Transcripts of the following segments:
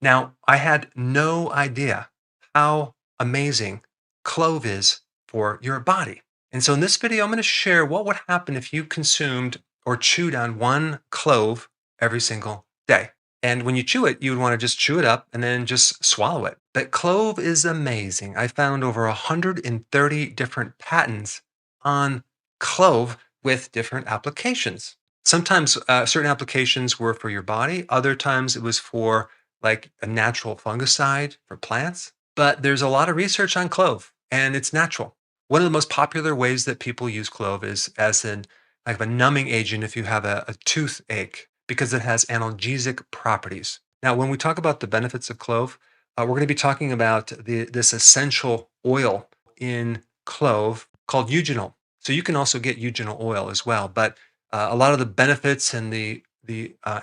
Now, I had no idea how amazing clove is for your body. And so in this video, I'm going to share what would happen if you consumed or chewed on one clove every single day. And when you chew it, you would want to just chew it up and then just swallow it. But clove is amazing. I found over 130 different patents on clove with different applications. Sometimes certain applications were for your body, other times it was for like a natural fungicide for plants. But there's a lot of research on clove and it's natural. One of the most popular ways that people use clove is as an like a numbing agent if you have a toothache because it has analgesic properties. Now, when we talk about the benefits of clove, we're going to be talking about this essential oil in clove called eugenol. So you can also get eugenol oil as well, but a lot of the benefits and the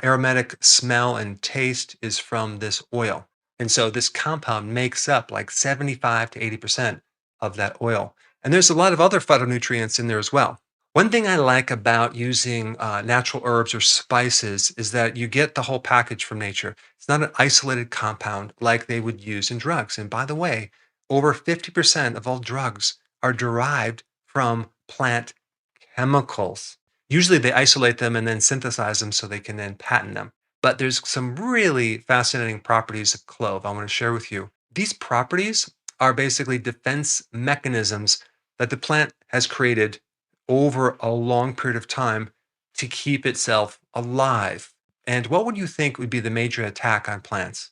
aromatic smell and taste is from this oil. And so this compound makes up like 75 to 80% of that oil. And there's a lot of other phytonutrients in there as well. One thing I like about using natural herbs or spices is that you get the whole package from nature. It's not an isolated compound like they would use in drugs. And by the way, over 50% of all drugs are derived from plant chemicals. Usually they isolate them and then synthesize them so they can then patent them. But there's some really fascinating properties of clove I want to share with you. These properties are basically defense mechanisms that the plant has created over a long period of time to keep itself alive. And what would you think would be the major attack on plants?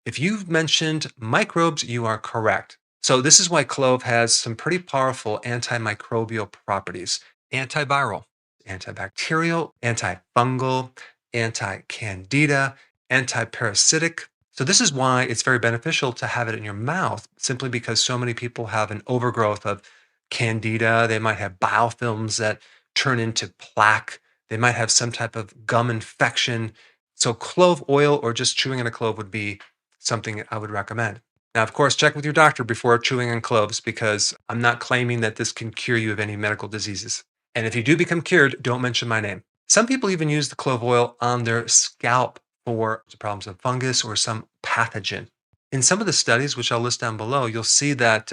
If you've mentioned microbes, you are correct. So, this is why clove has some pretty powerful antimicrobial properties: antiviral, antibacterial, antifungal, anti-candida, antiparasitic. So, this is why it's very beneficial to have it in your mouth, simply because so many people have an overgrowth of candida. They might have biofilms that turn into plaque. They might have some type of gum infection. So, clove oil or just chewing on a clove would be something I would recommend. Now, of course, check with your doctor before chewing on cloves because I'm not claiming that this can cure you of any medical diseases. And if you do become cured, don't mention my name. Some people even use the clove oil on their scalp for problems of fungus or some pathogen. In some of the studies, which I'll list down below, you'll see that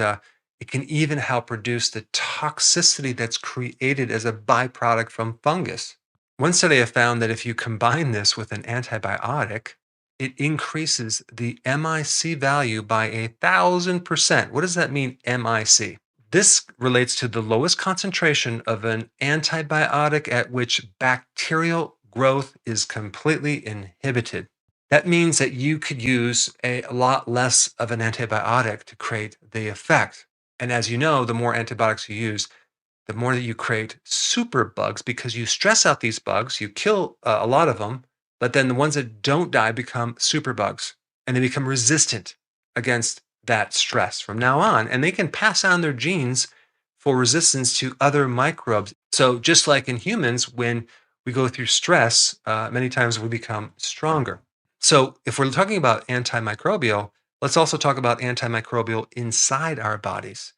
it can even help reduce the toxicity that's created as a byproduct from fungus. One study I found that if you combine this with an antibiotic, it increases the MIC value by 1,000%. What does that mean, MIC? This relates to the lowest concentration of an antibiotic at which bacterial growth is completely inhibited. That means that you could use a lot less of an antibiotic to create the effect. And as you know, the more antibiotics you use, the more that you create super bugs because you stress out these bugs, you kill a lot of them, but then the ones that don't die become super bugs and they become resistant against that stress from now on. And they can pass on their genes for resistance to other microbes. So, just like in humans, when we go through stress, many times we become stronger. So, if we're talking about antimicrobial, let's also talk about antimicrobial inside our bodies.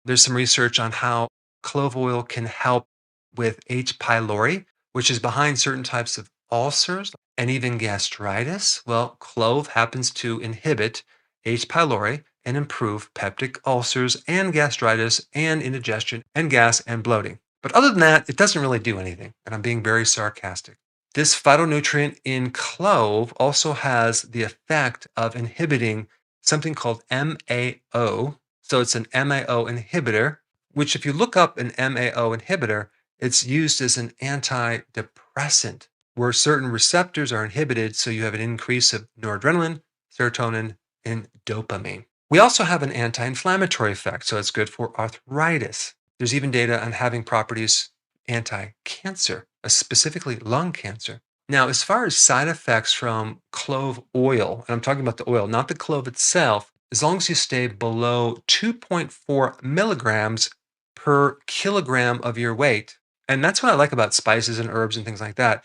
There's some research on how clove oil can help with H. pylori, which is behind certain types of ulcers and even gastritis. Well, clove happens to inhibit H. pylori and improve peptic ulcers and gastritis and indigestion and gas and bloating. But other than that, it doesn't really do anything. And I'm being very sarcastic. This phytonutrient in clove also has the effect of inhibiting something called MAO. So it's an MAO inhibitor, which, if you look up an MAO inhibitor, it's used as an antidepressant where certain receptors are inhibited. So you have an increase of noradrenaline, serotonin, and dopamine. We also have an anti inflammatory effect. So it's good for arthritis. There's even data on having properties anti cancer, specifically lung cancer. Now, as far as side effects from clove oil, and I'm talking about the oil, not the clove itself, as long as you stay below 2.4 milligrams per kilogram of your weight, and that's what I like about spices and herbs and things like that,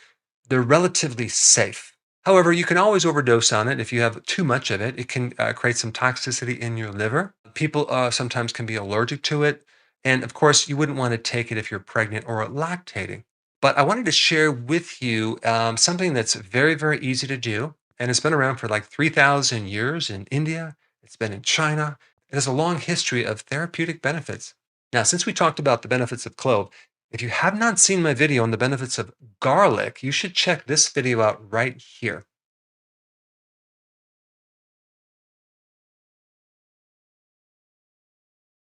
they're relatively safe. However, you can always overdose on it. If you have too much of it, it can create some toxicity in your liver. People sometimes can be allergic to it. And of course, you wouldn't want to take it if you're pregnant or lactating. But I wanted to share with you something that's very, very easy to do. and it's been around for like 3,000 years in India. It's been in China. It has a long history of therapeutic benefits. Now, since we talked about the benefits of clove, if you have not seen my video on the benefits of garlic, you should check this video out right here.